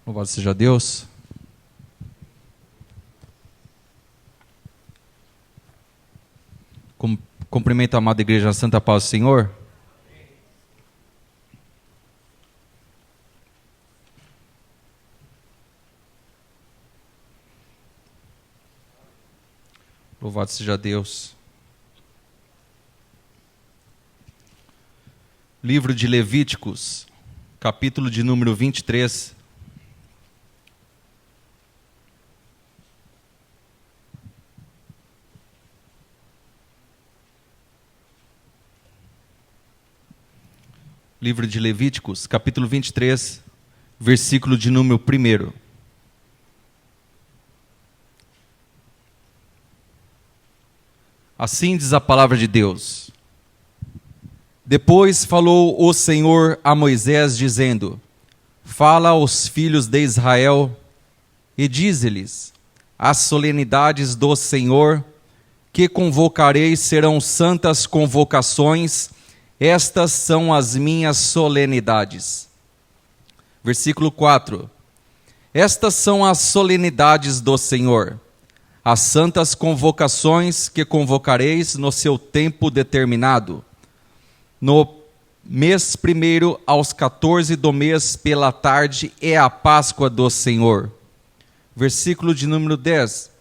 Louvado seja Deus. Cumprimento a amada igreja na Santa Paz do Senhor. Louvado seja Deus. Livro de Levíticos, capítulo de número 23. Livro de Levíticos, capítulo 23, versículo de número 1. Assim diz a palavra de Deus. Depois falou o Senhor a Moisés, dizendo: Fala aos filhos de Israel e dize-lhes: As solenidades do Senhor que convocarei serão santas convocações. Estas são as minhas solenidades. Versículo 4. Estas são as solenidades do Senhor, as santas convocações que convocareis no seu tempo determinado. No mês 1 aos 14 do mês pela tarde é a Páscoa do Senhor. Versículo de número 10.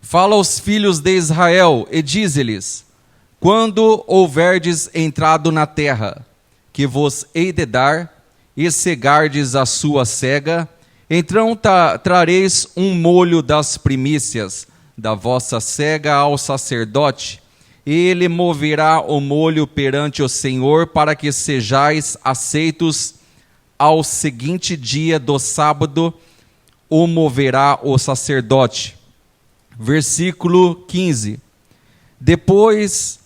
Fala aos filhos de Israel e dize-lhes: Quando houverdes entrado na terra, que vos hei de dar, e cegardes a sua cega, então trareis um molho das primícias da vossa cega ao sacerdote, e ele moverá o molho perante o Senhor, para que sejais aceitos. Ao seguinte dia do sábado, o moverá o sacerdote. Versículo 15. Depois,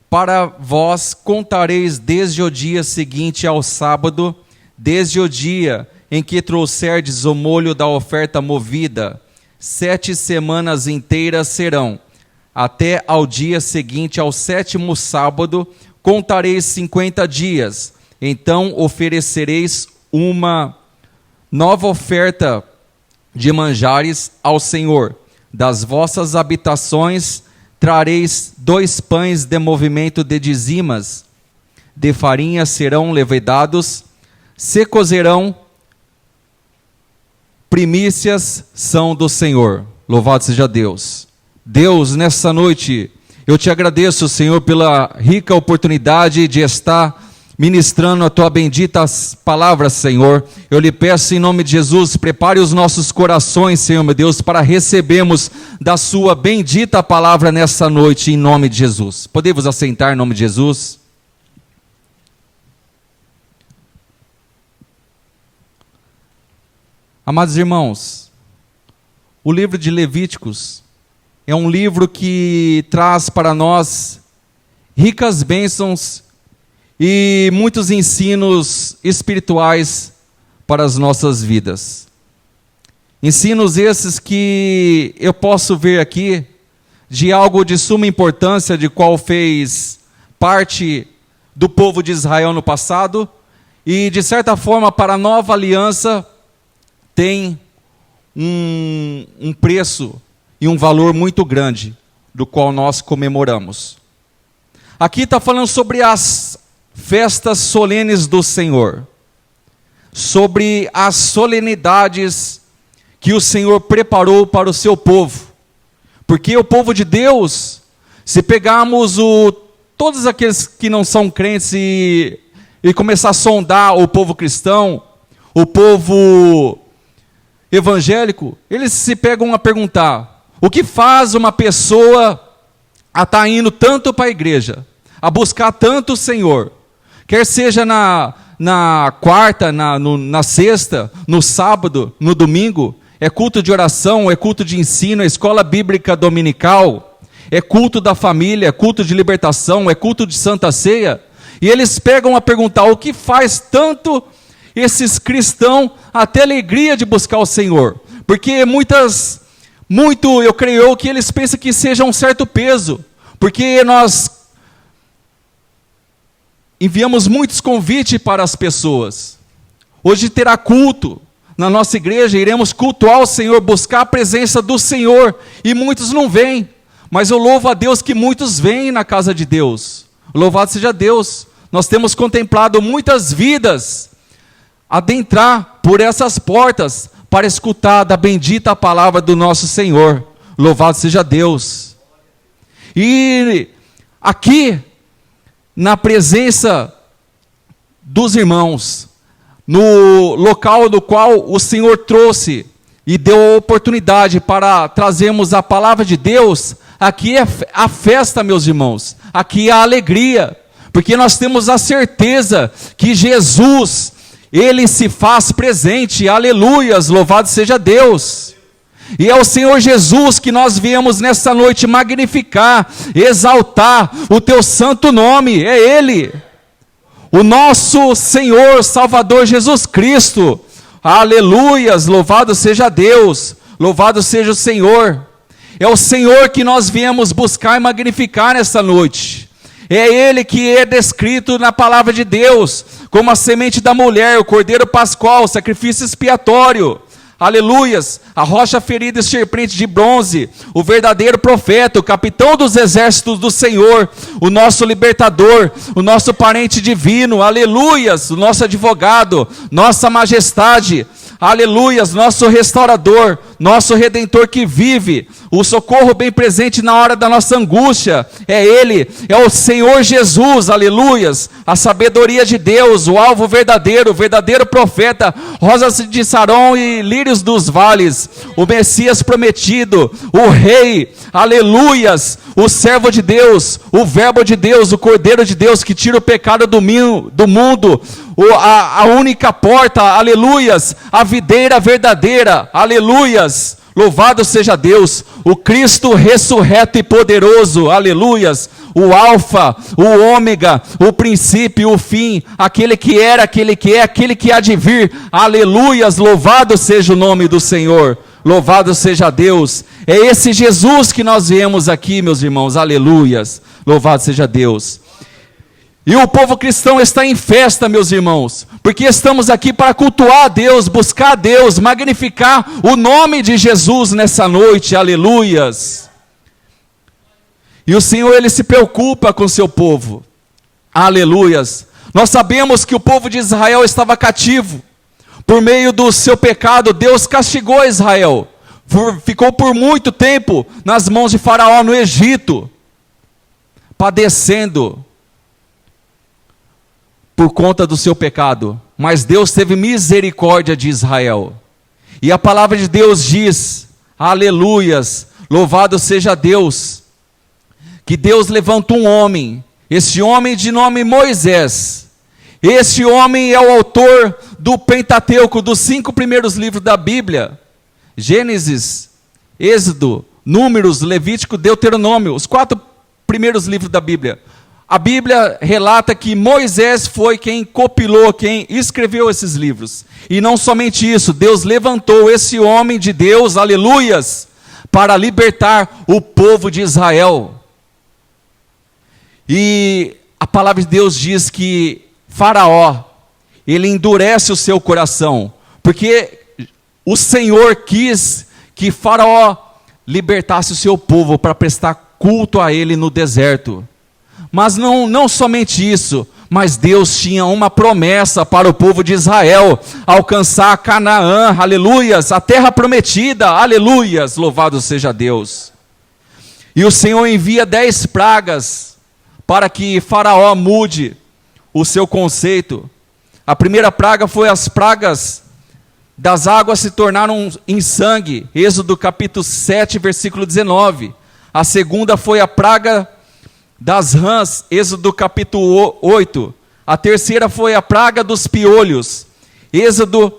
para vós contareis desde o dia seguinte ao sábado, desde o dia em que trouxerdes o molho da oferta movida, 7 semanas inteiras serão. Até ao dia seguinte, ao 7º sábado, contareis 50 dias. Então oferecereis uma nova oferta de manjares ao Senhor. Das vossas habitações trareis 2 pães de movimento de dizimas, de farinha serão levedados, se cozerão, primícias são do Senhor. Louvado seja Deus. Deus, nessa noite, eu te agradeço, Senhor, pela rica oportunidade de estar ministrando a tua bendita palavra, Senhor. Eu lhe peço em nome de Jesus, prepare os nossos corações, Senhor, meu Deus, para recebermos da sua bendita palavra nessa noite, em nome de Jesus. Podemos assentar em nome de Jesus? Amados irmãos, o livro de Levíticos é um livro que traz para nós ricas bênçãos e muitos ensinos espirituais para as nossas vidas. Ensinos esses que eu posso ver aqui de algo de suma importância, de qual fez parte do povo de Israel no passado, e de certa forma para a nova aliança tem um preço e um valor muito grande, do qual nós comemoramos. Aqui está falando sobre as festas solenes do Senhor, sobre as solenidades que o Senhor preparou para o seu povo, porque o povo de Deus, se pegarmos todos aqueles que não são crentes e começar a sondar o povo cristão, o povo evangélico, eles se pegam a perguntar: o que faz uma pessoa a estar indo tanto para a igreja, a buscar tanto o Senhor, quer seja na quarta, na sexta, no sábado, no domingo? É culto de oração, é culto de ensino, é escola bíblica dominical, é culto da família, é culto de libertação, é culto de santa ceia. E eles pegam a perguntar: o que faz tanto esses cristãos a ter alegria de buscar o Senhor? Porque eu creio que eles pensam que seja um certo peso, porque nós enviamos muitos convites para as pessoas. Hoje terá culto, na nossa igreja, iremos cultuar o Senhor, buscar a presença do Senhor, e muitos não vêm, mas eu louvo a Deus que muitos vêm na casa de Deus. Louvado seja Deus. Nós temos contemplado muitas vidas adentrar por essas portas para escutar da bendita palavra do nosso Senhor. Louvado seja Deus. E aqui, na presença dos irmãos, no local do qual o Senhor trouxe e deu a oportunidade para trazermos a palavra de Deus, aqui é a festa, meus irmãos, aqui é a alegria, porque nós temos a certeza que Jesus, Ele se faz presente, aleluias, louvado seja Deus. E é o Senhor Jesus que nós viemos nessa noite magnificar, exaltar o teu santo nome, é Ele, o nosso Senhor, Salvador Jesus Cristo, aleluias, louvado seja Deus, louvado seja o Senhor. É o Senhor que nós viemos buscar e magnificar nessa noite. É Ele que é descrito na palavra de Deus como a semente da mulher, o cordeiro pascual, o sacrifício expiatório. Aleluias, a rocha ferida e serpente de bronze, o verdadeiro profeta, o capitão dos exércitos do Senhor, o nosso libertador, o nosso parente divino, aleluias, o nosso advogado, nossa majestade, aleluias, nosso restaurador, nosso redentor que vive, o socorro bem presente na hora da nossa angústia, é Ele, é o Senhor Jesus, aleluias, a sabedoria de Deus, o alvo verdadeiro, o verdadeiro profeta, rosas de Saron e lírios dos vales, o Messias prometido, o Rei, aleluias, o servo de Deus, o verbo de Deus, o cordeiro de Deus que tira o pecado do mundo, a única porta, aleluias, a videira verdadeira, aleluias, louvado seja Deus, o Cristo ressurreto e poderoso, aleluias, o alfa, o ômega, o princípio, o fim, aquele que era, aquele que é, aquele que há de vir, aleluias, louvado seja o nome do Senhor, louvado seja Deus, é esse Jesus que nós viemos aqui, meus irmãos, aleluias, louvado seja Deus. E o povo cristão está em festa, meus irmãos, porque estamos aqui para cultuar a Deus, buscar a Deus, magnificar o nome de Jesus nessa noite, aleluias. E o Senhor, Ele se preocupa com o seu povo, aleluias. Nós sabemos que o povo de Israel estava cativo, por meio do seu pecado, Deus castigou Israel, ficou por muito tempo nas mãos de Faraó no Egito, padecendo por conta do seu pecado, mas Deus teve misericórdia de Israel, e a palavra de Deus diz, aleluias, louvado seja Deus, que Deus levanta um homem, esse homem de nome Moisés, esse homem é o autor do Pentateuco, dos 5 primeiros livros da Bíblia, Gênesis, Êxodo, Números, Levítico, Deuteronômio, os 4 primeiros livros da Bíblia. A Bíblia relata que Moisés foi quem compilou, quem escreveu esses livros. E não somente isso, Deus levantou esse homem de Deus, aleluias, para libertar o povo de Israel. E a palavra de Deus diz que Faraó, ele endurece o seu coração, porque o Senhor quis que Faraó libertasse o seu povo para prestar culto a ele no deserto. Mas não somente isso, mas Deus tinha uma promessa para o povo de Israel, alcançar Canaã, aleluias, a terra prometida, aleluias, louvado seja Deus. E o Senhor envia 10 pragas, para que Faraó mude o seu conceito. A primeira praga foi as pragas das águas se tornaram em sangue, Êxodo capítulo 7, versículo 19. A segunda foi a praga das rãs, Êxodo capítulo 8. A terceira foi a praga dos piolhos, Êxodo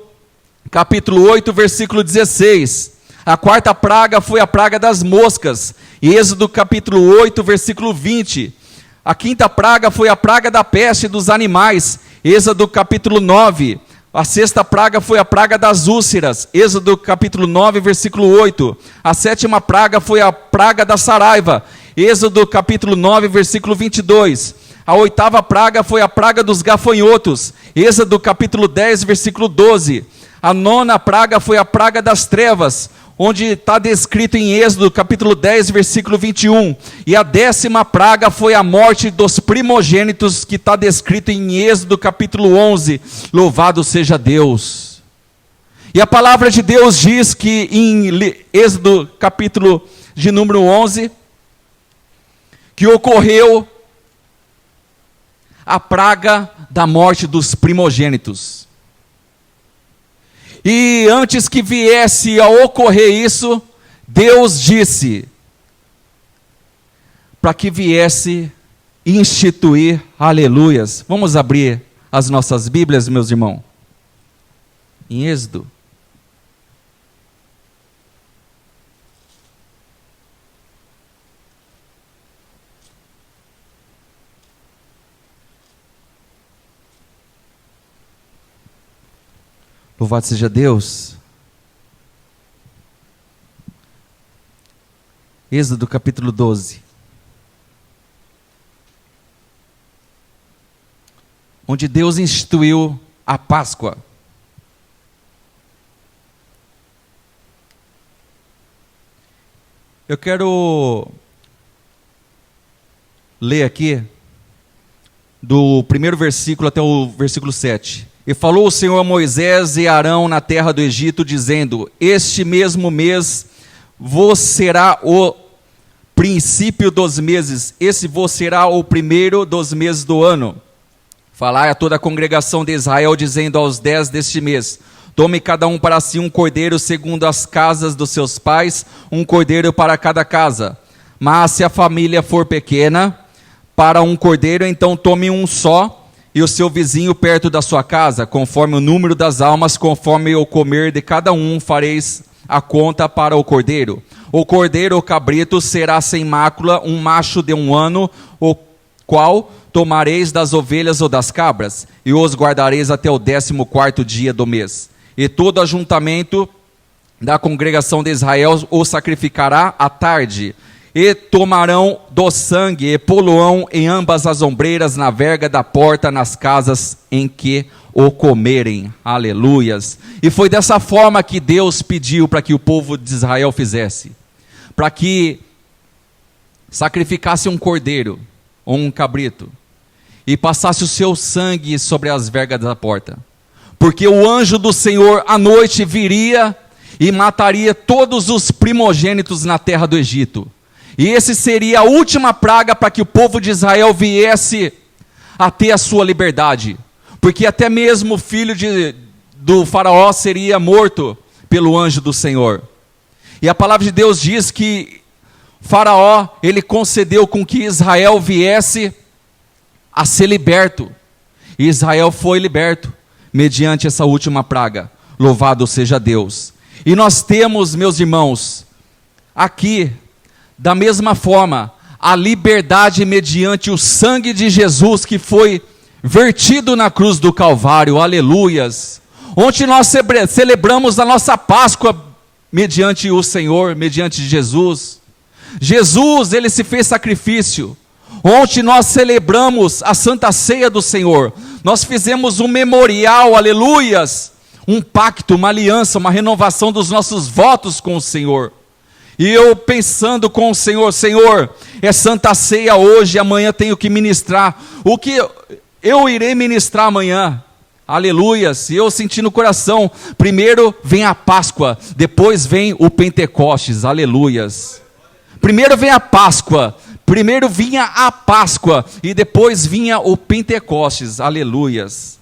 capítulo 8, versículo 16. A quarta praga foi a praga das moscas, Êxodo capítulo 8, versículo 20. A quinta praga foi a praga da peste dos animais, Êxodo capítulo 9. A sexta praga foi a praga das úlceras, Êxodo capítulo 9, versículo 8. A sétima praga foi a praga da saraiva, Êxodo capítulo 9, versículo 22. A oitava praga foi a praga dos gafanhotos, Êxodo capítulo 10, versículo 12. A 9ª praga foi a praga das trevas, onde está descrito em Êxodo, capítulo 10, versículo 21. E a 10ª praga foi a morte dos primogênitos, que está descrito em Êxodo, capítulo 11. Louvado seja Deus. E a palavra de Deus diz que em Êxodo, capítulo de número 11, que ocorreu a praga da morte dos primogênitos. E antes que viesse a ocorrer isso, Deus disse para que viesse instituir, aleluias. Vamos abrir as nossas Bíblias, meus irmãos. Em Êxodo. Louvado seja Deus. Êxodo capítulo 12. Onde Deus instituiu a Páscoa. Eu quero ler aqui do primeiro versículo até o versículo 7. E falou o Senhor a Moisés e Arão na terra do Egito, dizendo: este mesmo mês vos será o princípio dos meses, esse vos será o primeiro dos meses do ano. Falai a toda a congregação de Israel, dizendo aos 10 deste mês: tome cada um para si um cordeiro segundo as casas dos seus pais, um cordeiro para cada casa. Mas se a família for pequena, para um cordeiro, então tome um só, e o seu vizinho perto da sua casa, conforme o número das almas, conforme o comer de cada um, fareis a conta para o cordeiro. O cordeiro ou cabrito será sem mácula, um macho de 1 ano, o qual tomareis das ovelhas ou das cabras, e os guardareis até o 14º dia do mês. E todo ajuntamento da congregação de Israel o sacrificará à tarde. E tomarão do sangue e poluão em ambas as ombreiras, na verga da porta, nas casas em que o comerem. Aleluias. E foi dessa forma que Deus pediu para que o povo de Israel fizesse. Para que sacrificasse um cordeiro ou um cabrito e passasse o seu sangue sobre as vergas da porta. Porque o anjo do Senhor à noite viria e mataria todos os primogênitos na terra do Egito. E esse seria a última praga para que o povo de Israel viesse a ter a sua liberdade. Porque até mesmo o filho do faraó seria morto pelo anjo do Senhor. E a palavra de Deus diz que faraó, ele concedeu com que Israel viesse a ser liberto. E Israel foi liberto mediante essa última praga. Louvado seja Deus. E nós temos, meus irmãos, aqui, da mesma forma, a liberdade mediante o sangue de Jesus que foi vertido na cruz do Calvário, aleluias. Onde nós celebramos a nossa Páscoa mediante o Senhor, mediante Jesus. Jesus, ele se fez sacrifício. Ontem nós celebramos a Santa Ceia do Senhor. Nós fizemos um memorial, aleluias, um pacto, uma aliança, uma renovação dos nossos votos com o Senhor. E eu pensando com o Senhor, Senhor, é Santa Ceia hoje, amanhã tenho que ministrar. O que eu irei ministrar amanhã? Aleluias. E eu senti no coração, primeiro vem a Páscoa, depois vem o Pentecostes, aleluias. Primeiro vem a Páscoa, primeiro vinha a Páscoa e depois vinha o Pentecostes, aleluias.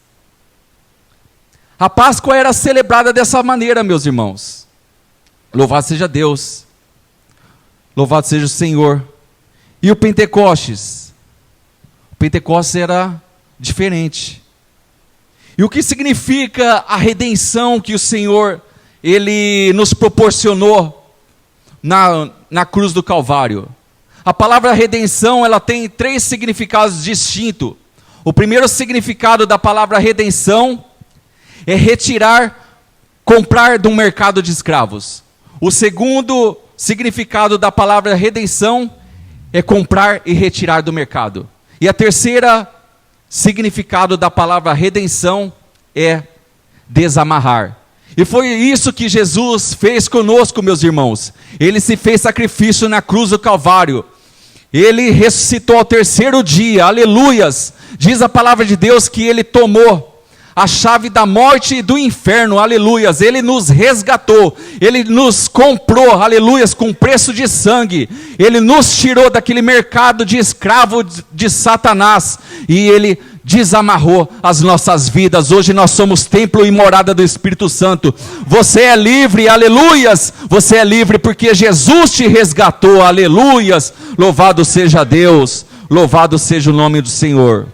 A Páscoa era celebrada dessa maneira, meus irmãos. Louvado seja Deus. Louvado seja o Senhor. E o Pentecostes? O Pentecostes era diferente. E o que significa a redenção que o Senhor, ele nos proporcionou na cruz do Calvário? A palavra redenção, ela tem 3 significados distintos. O primeiro significado da palavra redenção é retirar, comprar de um mercado de escravos. O segundo significado da palavra redenção é comprar e retirar do mercado. E a terceira significado da palavra redenção é desamarrar. E foi isso que Jesus fez conosco, meus irmãos. Ele se fez sacrifício na cruz do Calvário. Ele ressuscitou ao terceiro dia, aleluias. Diz a palavra de Deus que ele tomou a chave da morte e do inferno, aleluias. Ele nos resgatou, ele nos comprou, aleluias, com preço de sangue. Ele nos tirou daquele mercado de escravo de Satanás e ele desamarrou as nossas vidas. Hoje nós somos templo e morada do Espírito Santo. Você é livre, aleluias. Você é livre porque Jesus te resgatou, aleluias. Louvado seja Deus, louvado seja o nome do Senhor.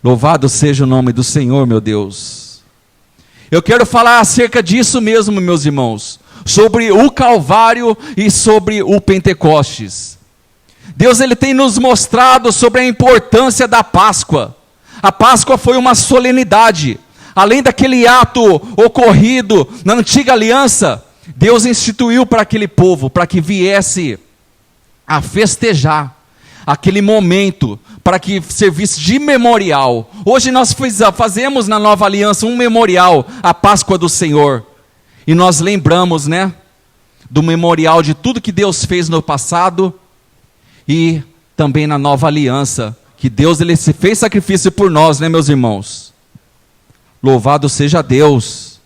Louvado seja o nome do Senhor, meu Deus. Eu quero falar acerca disso mesmo, meus irmãos, sobre o Calvário e sobre o Pentecostes. Deus, ele tem nos mostrado sobre a importância da Páscoa. A Páscoa foi uma solenidade. Além daquele ato ocorrido na antiga aliança, Deus instituiu para aquele povo, para que viesse a festejar aquele momento, para que servisse de memorial. Hoje nós fazemos na nova aliança um memorial, a Páscoa do Senhor. E nós lembramos, né, do memorial de tudo que Deus fez no passado e também na nova aliança, que Deus, ele se fez sacrifício por nós, né, meus irmãos? Louvado seja Deus.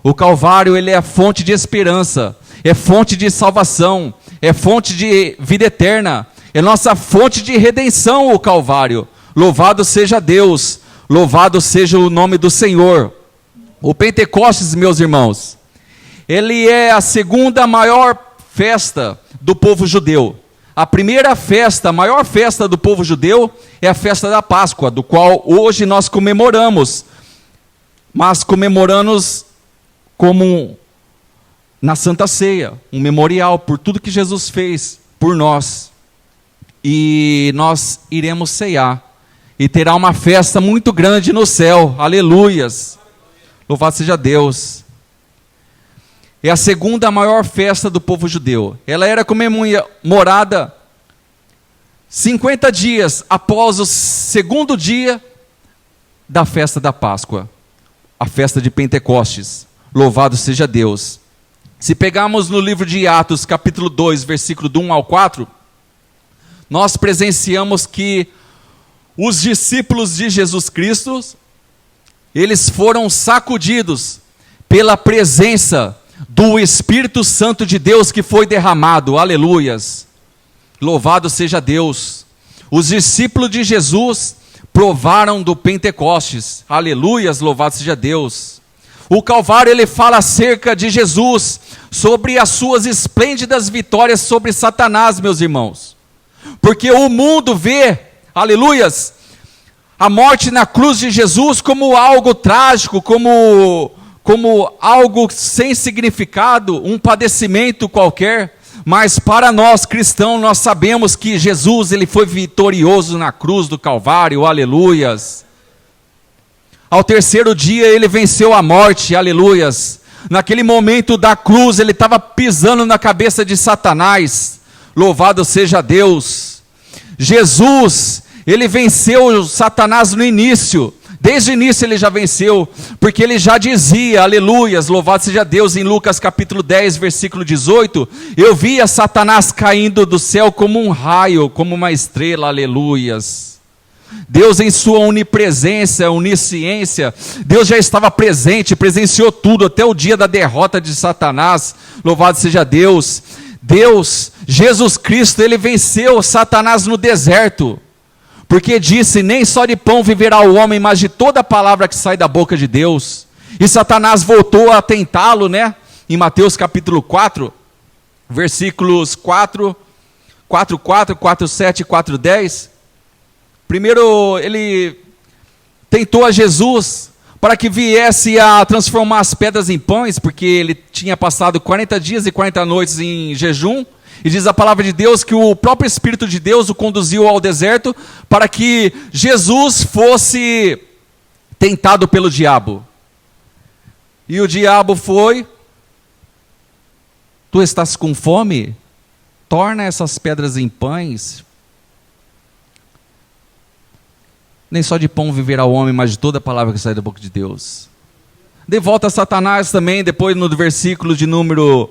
O Calvário, ele é a fonte de esperança, é fonte de salvação, é fonte de vida eterna, é nossa fonte de redenção, o Calvário. Louvado seja Deus, louvado seja o nome do Senhor. O Pentecostes, meus irmãos, ele é a segunda maior festa do povo judeu. A primeira festa, a maior festa do povo judeu é a festa da Páscoa, do qual hoje nós comemoramos, mas comemoramos como na Santa Ceia, um memorial por tudo que Jesus fez por nós. E nós iremos ceiar, e terá uma festa muito grande no céu, aleluias, louvado seja Deus. É a segunda maior festa do povo judeu. Ela era comemorada 50 dias após o segundo dia da festa da Páscoa, a festa de Pentecostes, louvado seja Deus. Se pegarmos no livro de Atos, capítulo 2, versículo do 1 ao 4, nós presenciamos que os discípulos de Jesus Cristo, eles foram sacudidos pela presença do Espírito Santo de Deus que foi derramado, aleluias, louvado seja Deus. Os discípulos de Jesus provaram do Pentecostes, aleluias, louvado seja Deus. O Calvário, ele fala acerca de Jesus, sobre as suas esplêndidas vitórias sobre Satanás, meus irmãos. Porque o mundo vê, aleluias, a morte na cruz de Jesus como algo trágico, como algo sem significado, um padecimento qualquer. Mas para nós cristãos, nós sabemos que Jesus, ele foi vitorioso na cruz do Calvário, aleluias. Ao terceiro dia ele venceu a morte, aleluias. Naquele momento da cruz, ele estava pisando na cabeça de Satanás. Louvado seja Deus. Jesus, ele venceu Satanás no início. Desde o início ele já venceu, porque ele já dizia, aleluias, louvado seja Deus, em Lucas capítulo 10, versículo 18, eu via Satanás caindo do céu como um raio, como uma estrela, aleluias. Deus, em sua onipresença, onisciência, Deus já estava presente, presenciou tudo, até o dia da derrota de Satanás, louvado seja Deus. Deus, Jesus Cristo, ele venceu Satanás no deserto, porque disse, nem só de pão viverá o homem, mas de toda a palavra que sai da boca de Deus. E Satanás voltou a tentá-lo, né? Em Mateus capítulo 4, versículos 4, 7 e 4:10. Primeiro ele tentou a Jesus para que viesse a transformar as pedras em pães, porque ele tinha passado 40 dias e 40 noites em jejum. E diz a palavra de Deus que o próprio Espírito de Deus o conduziu ao deserto para que Jesus fosse tentado pelo diabo. E o diabo foi: tu estás com fome? Torna essas pedras em pães. Nem só de pão viverá o homem, mas de toda a palavra que sai da boca de Deus. Dei volta a Satanás também, depois no versículo de número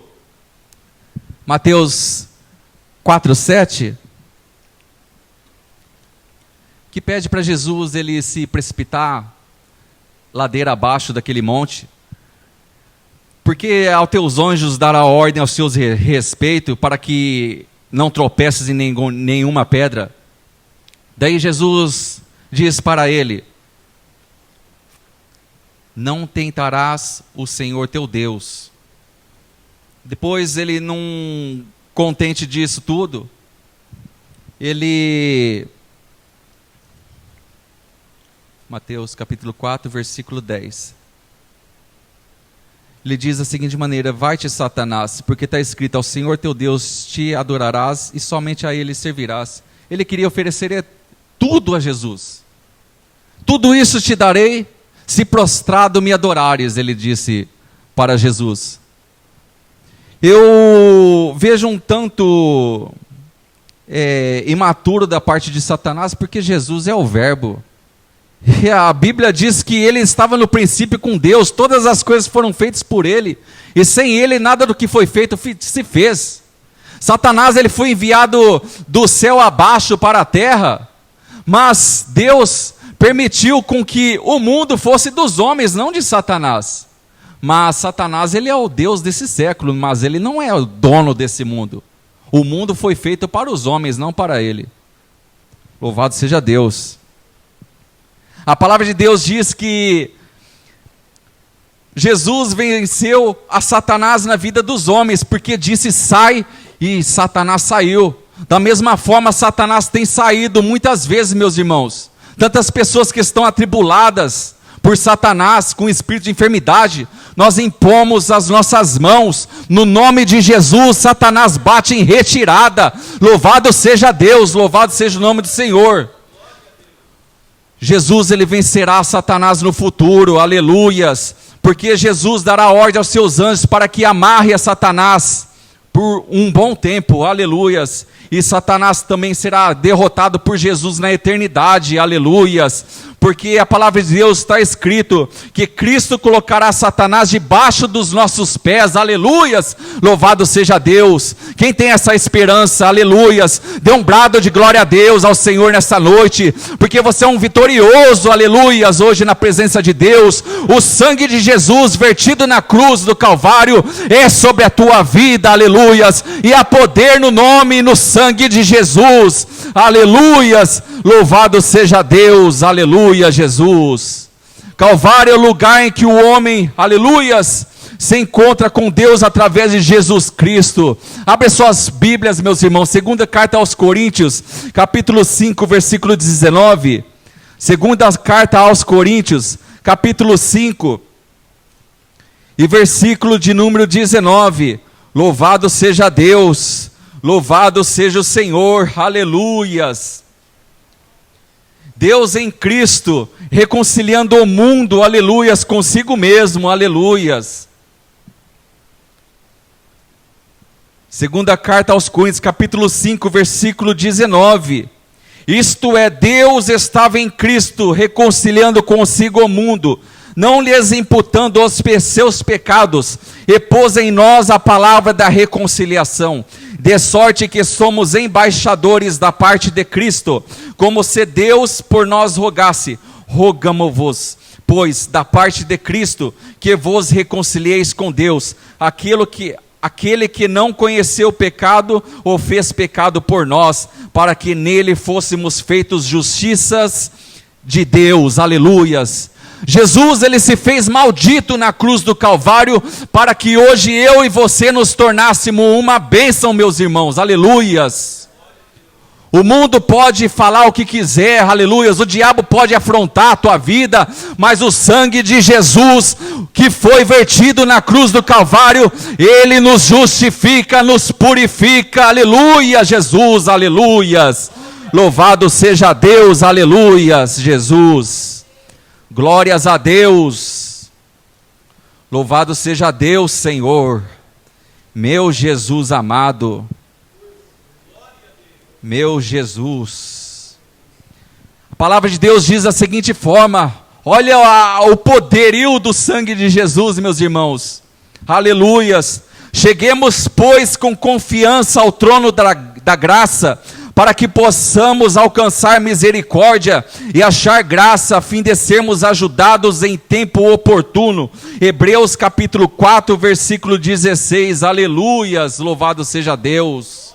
Mateus 4:7, que pede para Jesus ele se precipitar ladeira abaixo daquele monte, porque aos teus anjos dará ordem aos seus respeito, para que não tropeces em nenhuma pedra. Daí Jesus diz para ele: não tentarás o Senhor teu Deus. Depois ele, não contente disso tudo, ele... Mateus capítulo 4, versículo 10. Ele diz da seguinte maneira: vai-te, Satanás, porque está escrito: ao Senhor teu Deus te adorarás e somente a Ele servirás. Ele queria oferecer tudo a Jesus. Tudo isso te darei, se prostrado me adorares, ele disse para Jesus. Eu vejo um tanto imaturo da parte de Satanás, porque Jesus é o verbo. E a Bíblia diz que ele estava no princípio com Deus, todas as coisas foram feitas por ele, e sem ele nada do que foi feito se fez. Satanás ele foi enviado do céu abaixo para a terra, mas Deus permitiu com que o mundo fosse dos homens, não de Satanás. Mas Satanás ele é o Deus desse século, mas ele não é o dono desse mundo. O mundo foi feito para os homens, não para ele. Louvado seja Deus. A palavra de Deus diz que Jesus venceu a Satanás na vida dos homens, porque disse sai, e Satanás saiu. Da mesma forma, Satanás tem saído muitas vezes, meus irmãos. Tantas pessoas que estão atribuladas por Satanás, com espírito de enfermidade, nós impomos as nossas mãos, no nome de Jesus, Satanás bate em retirada. Louvado seja Deus, louvado seja o nome do Senhor. Jesus ele vencerá Satanás no futuro, aleluias, porque Jesus dará ordem aos seus anjos para que amarre a Satanás por um bom tempo, aleluias, e Satanás também será derrotado por Jesus na eternidade, aleluias, porque a palavra de Deus está escrito que Cristo colocará Satanás debaixo dos nossos pés, aleluias, louvado seja Deus. Quem tem essa esperança, aleluias, dê um brado de glória a Deus, ao Senhor nessa noite, porque você é um vitorioso, aleluias, hoje na presença de Deus. O sangue de Jesus vertido na cruz do Calvário é sobre a tua vida, aleluias, e há poder no nome e no sangue de Jesus, aleluias, louvado seja Deus, aleluia, Jesus. Calvário é o lugar em que o homem, aleluias, se encontra com Deus através de Jesus Cristo. Abre suas Bíblias, meus irmãos, segunda carta aos Coríntios, capítulo 5, versículo 19, segunda carta aos Coríntios, capítulo 5, e versículo de número 19, louvado seja Deus, louvado seja o Senhor, aleluias. Deus em Cristo, reconciliando o mundo, aleluias, consigo mesmo, aleluias. Segunda carta aos Coríntios, capítulo 5, versículo 19. Isto é, Deus estava em Cristo, reconciliando consigo o mundo, não lhes imputando os seus pecados, e pôs em nós a palavra da reconciliação, de sorte que somos embaixadores da parte de Cristo, como se Deus por nós rogasse. Rogamo-vos, pois, da parte de Cristo, que vos reconcilieis com Deus. Aquele que não conheceu o pecado, o fez pecado por nós, para que nele fôssemos feitos justiças de Deus, aleluias. Jesus ele se fez maldito na cruz do Calvário, para que hoje eu e você nos tornássemos uma bênção, meus irmãos, aleluias. O mundo pode falar o que quiser, aleluias, o diabo pode afrontar a tua vida, mas o sangue de Jesus, que foi vertido na cruz do Calvário, ele nos justifica, nos purifica, aleluia, Jesus, aleluias, louvado seja Deus, aleluias, Jesus. Glórias a Deus, louvado seja Deus, Senhor, meu Jesus amado, meu Jesus. A palavra de Deus diz da seguinte forma: Olha o poderio do sangue de Jesus, meus irmãos. Aleluias. Cheguemos, pois, com confiança ao trono da graça, para que possamos alcançar misericórdia e achar graça, a fim de sermos ajudados em tempo oportuno. Hebreus capítulo 4, versículo 16. Aleluias, louvado seja Deus.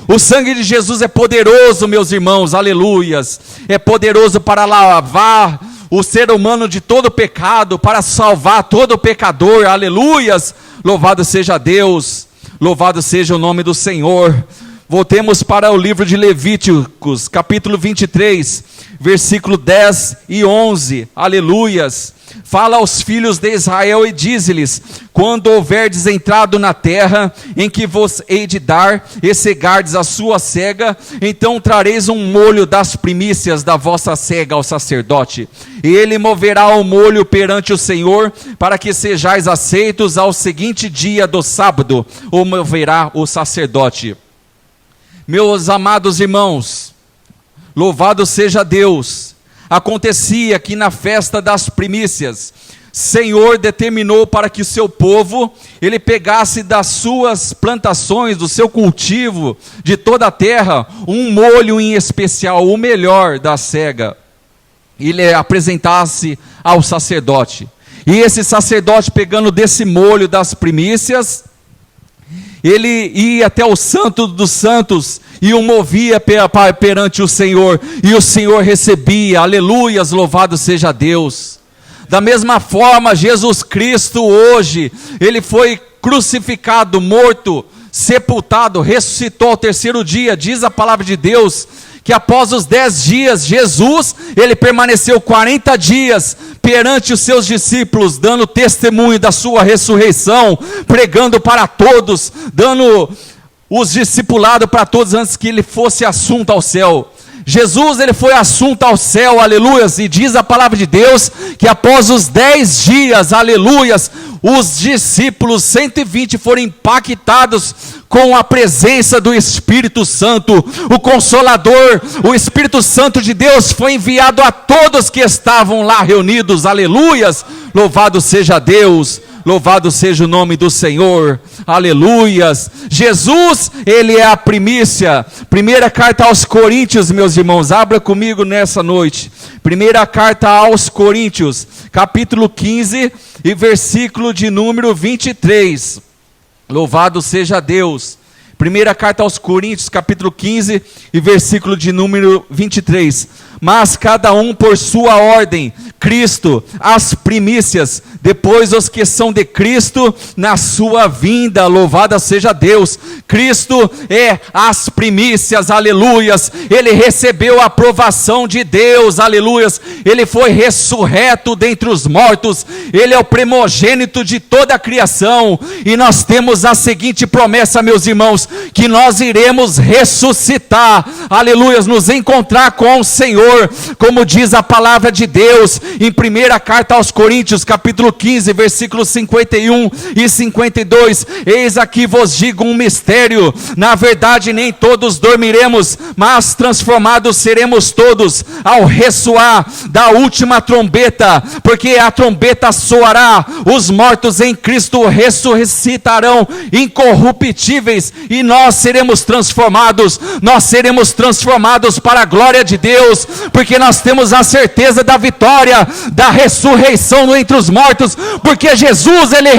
O sangue de Jesus é poderoso, meus irmãos, aleluias. É poderoso para lavar o ser humano de todo pecado, para salvar todo pecador, aleluias. Louvado seja Deus, louvado seja o nome do Senhor. Voltemos para o livro de Levíticos, capítulo 23, versículo 10 e 11, aleluias. Fala aos filhos de Israel e dize-lhes: quando houverdes entrado na terra em que vos hei de dar, e cegardes a sua cega, então trareis um molho das primícias da vossa cega ao sacerdote, e ele moverá o molho perante o Senhor, para que sejais aceitos. Ao seguinte dia do sábado o moverá o sacerdote. Meus amados irmãos, louvado seja Deus. Acontecia que na festa das primícias, Senhor determinou para que o seu povo, ele pegasse das suas plantações, do seu cultivo, de toda a terra, um molho em especial, o melhor da cega, e ele apresentasse ao sacerdote. E esse sacerdote, pegando desse molho das primícias, ele ia até o santo dos santos e o movia perante o Senhor, e o Senhor recebia, aleluias, louvado seja Deus. Da mesma forma, Jesus Cristo hoje, ele foi crucificado, morto, sepultado, ressuscitou ao terceiro dia. Diz a palavra de Deus que após os 10 dias, Jesus, ele permaneceu 40 dias perante os seus discípulos, dando testemunho da sua ressurreição, pregando para todos, dando os discipulados para todos, antes que ele fosse assunto ao céu. Jesus, ele foi assunto ao céu, aleluias, e diz a palavra de Deus, que após os 10 dias, aleluias, os discípulos, 120, foram impactados com a presença do Espírito Santo. O Consolador, o Espírito Santo de Deus foi enviado a todos que estavam lá reunidos, aleluias, louvado seja Deus. Louvado seja o nome do Senhor, aleluias. Jesus, ele é a primícia. Primeira carta aos Coríntios, meus irmãos, abra comigo nessa noite. Primeira carta aos Coríntios, capítulo 15 e versículo de número 23. Louvado seja Deus. Primeira carta aos Coríntios, capítulo 15 e versículo de número 23. Mas cada um por sua ordem, Cristo, as primícias, depois os que são de Cristo na sua vinda, louvada seja Deus. Cristo é as primícias, aleluias, ele recebeu a aprovação de Deus, aleluias, ele foi ressurreto dentre os mortos, ele é o primogênito de toda a criação, e nós temos a seguinte promessa, meus irmãos, que nós iremos ressuscitar, aleluias, nos encontrar com o Senhor, como diz a palavra de Deus, em primeira carta aos Coríntios, capítulo 15, versículos 51 e 52, eis aqui vos digo um mistério, na verdade nem todos dormiremos, mas transformados seremos todos, ao ressoar da última trombeta, porque a trombeta soará, os mortos em Cristo ressuscitarão incorruptíveis, e nós seremos transformados para a glória de Deus, porque nós temos a certeza da vitória, da ressurreição entre os mortos, porque Jesus, ele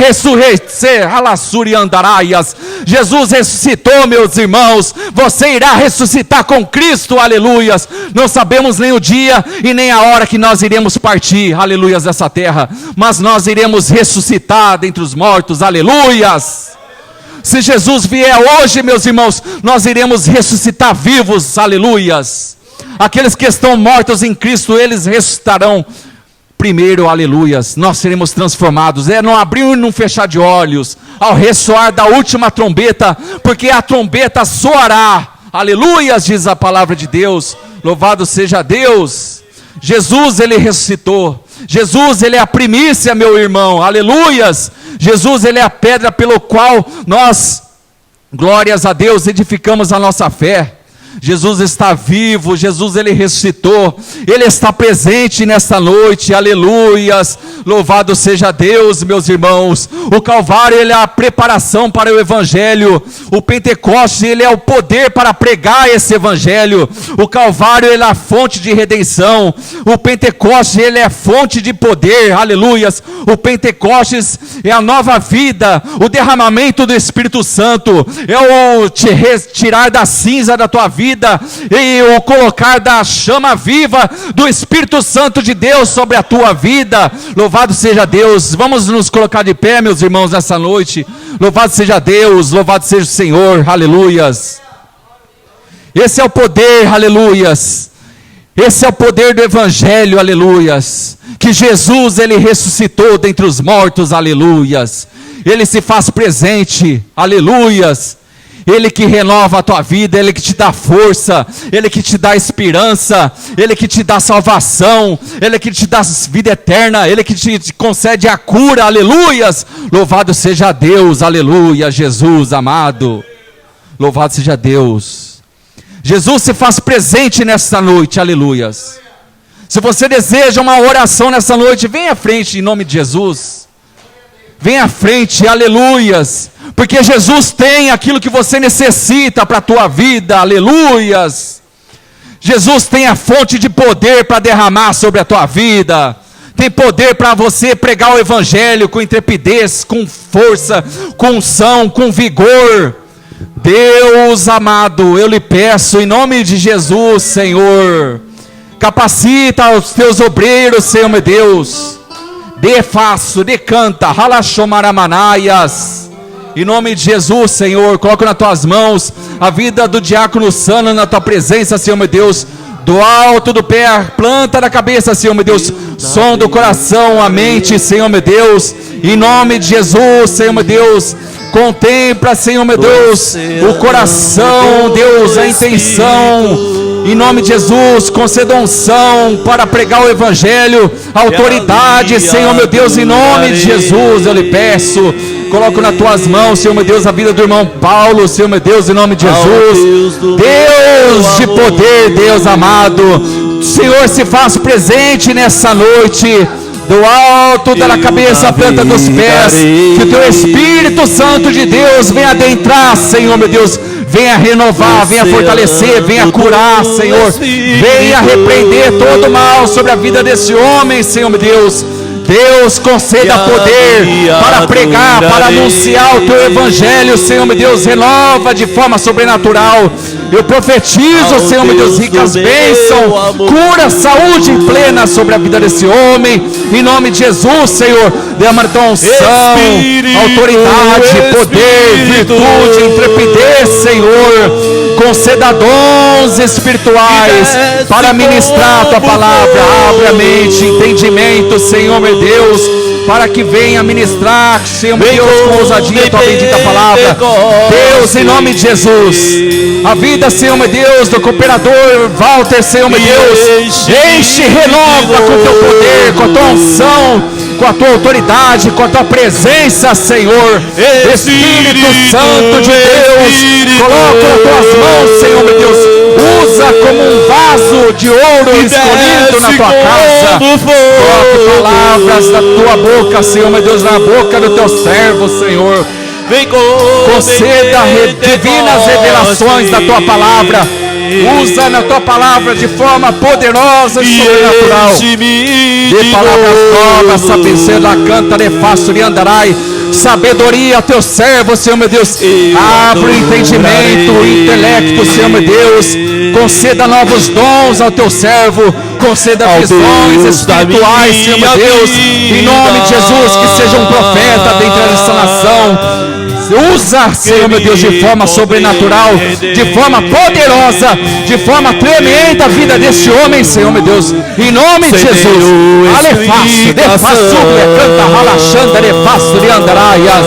Jesus ressuscitou, meus irmãos, você irá ressuscitar com Cristo, aleluias, não sabemos nem o dia e nem a hora que nós iremos partir, aleluias, dessa terra, mas nós iremos ressuscitar dentre os mortos, aleluias. Se Jesus vier hoje, meus irmãos, nós iremos ressuscitar vivos, aleluias. Aqueles que estão mortos em Cristo, eles ressuscitarão primeiro, aleluias. Nós seremos transformados, não abrir e não fechar de olhos, ao ressoar da última trombeta, porque a trombeta soará, aleluias, diz a palavra de Deus, louvado seja Deus. Jesus, ele ressuscitou, Jesus, ele é a primícia, meu irmão, aleluias. Jesus, ele é a pedra pelo qual nós, glórias a Deus, edificamos a nossa fé. Jesus está vivo, Jesus ele ressuscitou, ele está presente nesta noite, aleluias, louvado seja Deus, meus irmãos. O Calvário ele é a preparação para o Evangelho, o Pentecostes ele é o poder para pregar esse Evangelho, o Calvário ele é a fonte de redenção, o Pentecostes ele é a fonte de poder, aleluias, o Pentecostes é a nova vida, o derramamento do Espírito Santo, é o te retirar da cinza da tua vida, e o colocar da chama viva do Espírito Santo de Deus sobre a tua vida. Louvado seja Deus. Vamos nos colocar de pé, meus irmãos, nessa noite. Louvado seja Deus, louvado seja o Senhor, aleluias. Esse é o poder, aleluias. Esse é o poder do Evangelho, aleluias. Que Jesus, ele ressuscitou dentre os mortos, aleluias. Ele se faz presente, aleluias. Ele que renova a tua vida, Ele que te dá força, Ele que te dá esperança, Ele que te dá salvação, Ele que te dá vida eterna, Ele que te concede a cura, aleluias. Louvado seja Deus, aleluia, Jesus amado. Louvado seja Deus. Jesus se faz presente nesta noite, aleluias. Se você deseja uma oração nessa noite, vem à frente em nome de Jesus. Vem à frente, aleluias, porque Jesus tem aquilo que você necessita para a tua vida, aleluias. Jesus tem a fonte de poder para derramar sobre a tua vida, tem poder para você pregar o Evangelho com intrepidez, com força, com unção, com vigor. Deus amado, eu lhe peço em nome de Jesus, Senhor, capacita os teus obreiros, Senhor meu Deus. De faço, de canta, ralaxomaramanaias. Em nome de Jesus, Senhor, coloco nas tuas mãos a vida do diácono Sano na tua presença, Senhor meu Deus. Do alto do pé, a planta da cabeça, Senhor meu Deus. Som do coração, a mente, Senhor meu Deus. Em nome de Jesus, Senhor meu Deus. Contempla, Senhor meu Deus, o coração, Deus, a intenção. Em nome de Jesus, conceda unção para pregar o Evangelho, autoridade, Senhor meu Deus, em nome de Jesus, eu lhe peço. Coloco nas tuas mãos, Senhor meu Deus, a vida do irmão Paulo, Senhor meu Deus, em nome de Jesus. Deus de poder, Deus amado, Senhor, se faz presente nessa noite. Do alto da cabeça à planta dos pés, que o teu Espírito Santo de Deus venha adentrar, Senhor meu Deus, venha renovar, venha fortalecer, venha curar, Senhor, venha repreender todo o mal sobre a vida desse homem, Senhor meu Deus. Deus, conceda poder para pregar, para anunciar o teu Evangelho, Senhor meu Deus, renova de forma sobrenatural. Eu profetizo, Senhor meu Deus, ricas bênçãos, cura, saúde plena sobre a vida desse homem, em nome de Jesus, Senhor. Derrama a tua unção, autoridade, poder, virtude, intrepidez, Senhor. Conceda dons espirituais para ministrar a tua palavra. Abre a mente, entendimento, Senhor meu Deus, para que venha ministrar, Senhor meu Deus, com ousadia a tua bendita palavra. Deus, em nome de Jesus, a vida, Senhor meu Deus, do cooperador Walter, Senhor meu Deus, enche, renova com o teu poder, com a tua unção, com a tua autoridade, com a tua presença, Senhor. Espírito Santo de Deus, coloca nas tuas mãos, Senhor meu Deus, usa como um vaso de ouro escolhido na tua casa. Coloque palavras da tua boca, Senhor meu Deus, na boca do teu servo, Senhor. Conceda divinas revelações da tua palavra. Usa na tua palavra de forma poderosa e sobrenatural. De palavras novas, sabecendo a canta de fácil e andarai. Sabedoria ao teu servo, Senhor meu Deus. Abre o entendimento, o intelecto, Senhor meu Deus. Conceda novos dons ao teu servo. Conceda visões espirituais, Senhor meu Deus. Em nome de Jesus, que seja um profeta dentro dessa nação. Usa, Senhor meu Deus, de forma sobrenatural, de forma poderosa, de forma tremenda a vida desse homem, Senhor meu Deus, em nome de Jesus. Alefaço, defaço, canta, ralaxanda, defaço, de andaraias.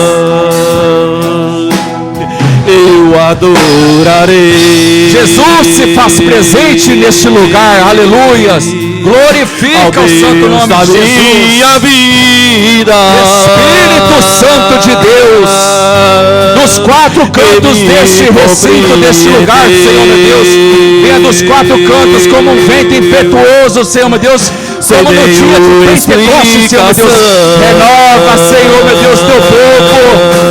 Eu adorarei. Jesus se faz presente neste lugar, aleluias. Glorifica o santo nome de Jesus. Espírito Santo de Deus, dos quatro quatro cantos deste recinto, deste lugar, Senhor meu Deus. Venha dos quatro cantos como um vento impetuoso, Senhor meu Deus. Como no dia de Pentecostes, Senhor meu Deus. Renova, Senhor meu Deus, teu povo.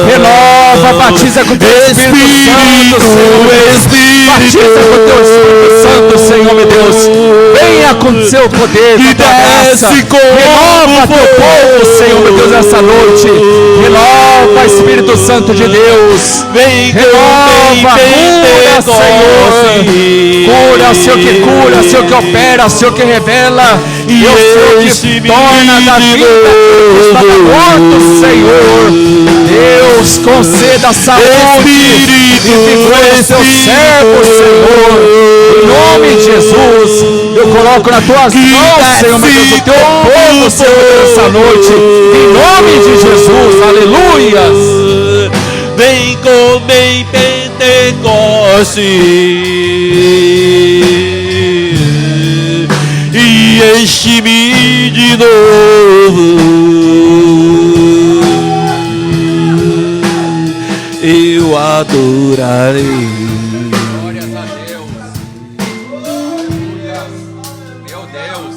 Renova, batiza com teu Espírito Santo, Senhor meu Deus. Batiza com teu Espírito Santo, Senhor meu Deus. Venha com seu poder, com tua graça. Renova teu povo, Senhor meu Deus, essa noite. Renova, Espírito Santo de Deus. Renova, cura, Senhor. Cura, Senhor que cura, Senhor que opera, Senhor que revela. E o Senhor que torna da vida que está morto, Senhor. Deus, conceda saúde e vigor aos teus servos, Senhor. Em nome de Jesus, eu coloco nas tuas mãos, Senhor, meu Deus, o teu povo, Senhor, essa noite. Em nome de Jesus, aleluias. Vem comer Pentecostes e enche-me de novo. Eu adorarei. Glórias a Deus. Aleluia. Meu Deus.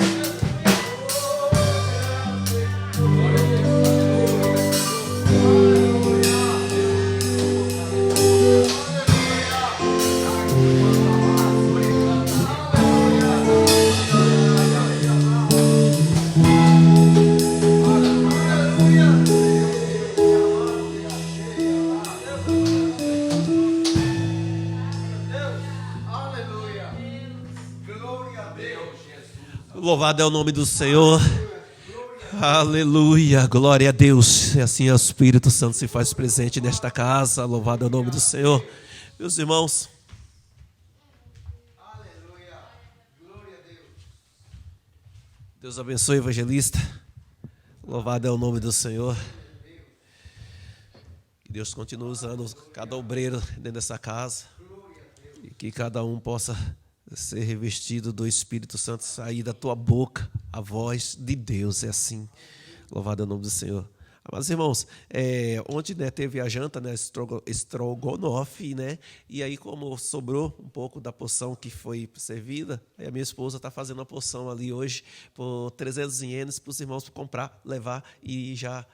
Louvado é o nome do Senhor. Aleluia, glória a Deus. E assim o Espírito Santo se faz presente nesta casa. Louvado é o nome do Senhor. Meus irmãos, Deus abençoe, evangelista. Louvado é o nome do Senhor. Que Deus continue usando cada obreiro dentro dessa casa. E que cada um possa ser revestido do Espírito Santo, sair da tua boca a voz de Deus. É assim. Louvado é o nome do Senhor. Mas, irmãos, ontem, né, teve a janta, né, estrogonofe, né, e aí como sobrou um pouco da porção que foi servida, aí a minha esposa está fazendo uma porção ali hoje por 300 ienes para os irmãos comprar, levar e já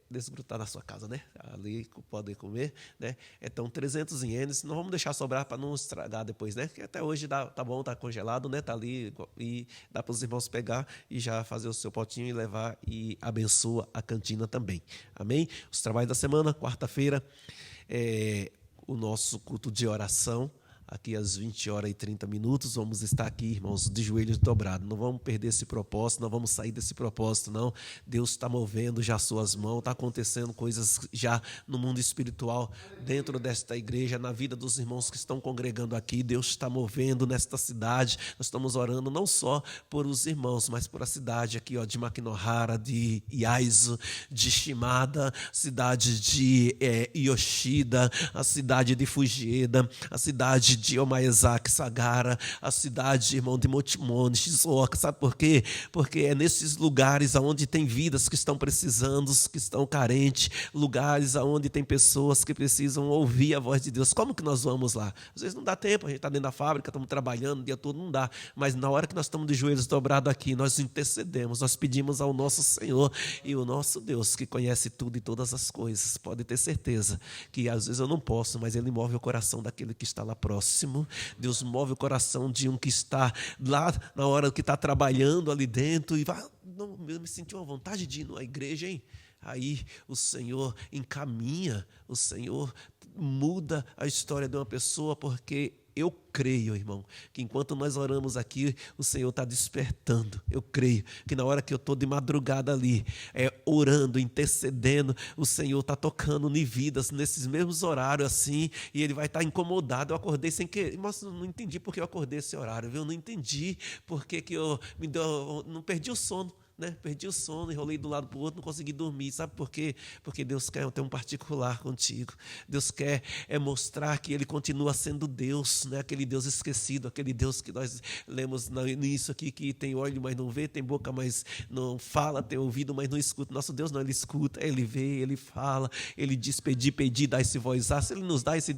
desgrutar na sua casa, né? Ali podem comer, né? Então 300 ienes, não vamos deixar sobrar para não estragar depois, né? Que até hoje tá bom, tá congelado, né? Tá ali e dá para os irmãos pegar e já fazer o seu potinho e levar e abençoa a cantina também. Amém? Os trabalhos da semana, quarta-feira, o nosso culto de oração. Aqui às 20h30, vamos estar aqui, irmãos, de joelhos dobrados. Não vamos perder esse propósito, não vamos sair desse propósito, não. Deus está movendo já suas mãos, está acontecendo coisas já no mundo espiritual, dentro desta igreja, na vida dos irmãos que estão congregando aqui. Deus está movendo nesta cidade. Nós estamos orando não só por os irmãos, mas por a cidade aqui, ó, de Makinohara, de Iaizu, de Shimada, cidade de Yoshida, a cidade de Fujieda, a cidade de Omaezaki, Sagara, a cidade, irmão, de Motimone, Shizuoka. Sabe por quê? Porque é nesses lugares onde tem vidas que estão precisando, que estão carentes, lugares onde tem pessoas que precisam ouvir a voz de Deus. Como que nós vamos lá? Às vezes não dá tempo, a gente está dentro da fábrica, estamos trabalhando o dia todo, não dá. Mas na hora que nós estamos de joelhos dobrados aqui, nós intercedemos, nós pedimos ao nosso Senhor e o nosso Deus, que conhece tudo e todas as coisas. Pode ter certeza que às vezes eu não posso, mas Ele move o coração daquele que está lá próximo. Deus move o coração de um que está lá na hora que está trabalhando ali dentro e vai, não, eu me senti uma vontade de ir na igreja, hein? Aí o Senhor encaminha, o Senhor muda a história de uma pessoa, porque eu creio, irmão, que enquanto nós oramos aqui, o Senhor está despertando. Eu creio que na hora que eu estou de madrugada ali, orando, intercedendo, o Senhor está tocando em vidas, nesses mesmos horários assim, e Ele vai estar incomodado. Eu acordei sem querer, mas não entendi porque eu acordei esse horário, viu? Eu não entendi porque que eu não perdi o sono. né? Perdi o sono, enrolei de um lado para o outro, não consegui dormir. Sabe por quê? Porque Deus quer ter um particular contigo. Deus quer mostrar que Ele continua sendo Deus, né? Aquele Deus esquecido, aquele Deus que nós lemos nisso aqui, que tem olho, mas não vê, tem boca, mas não fala, tem ouvido, mas não escuta. Nosso Deus não, Ele escuta, Ele vê, Ele fala, Ele diz, pedi, dá esse voz. Se Ele nos dá esse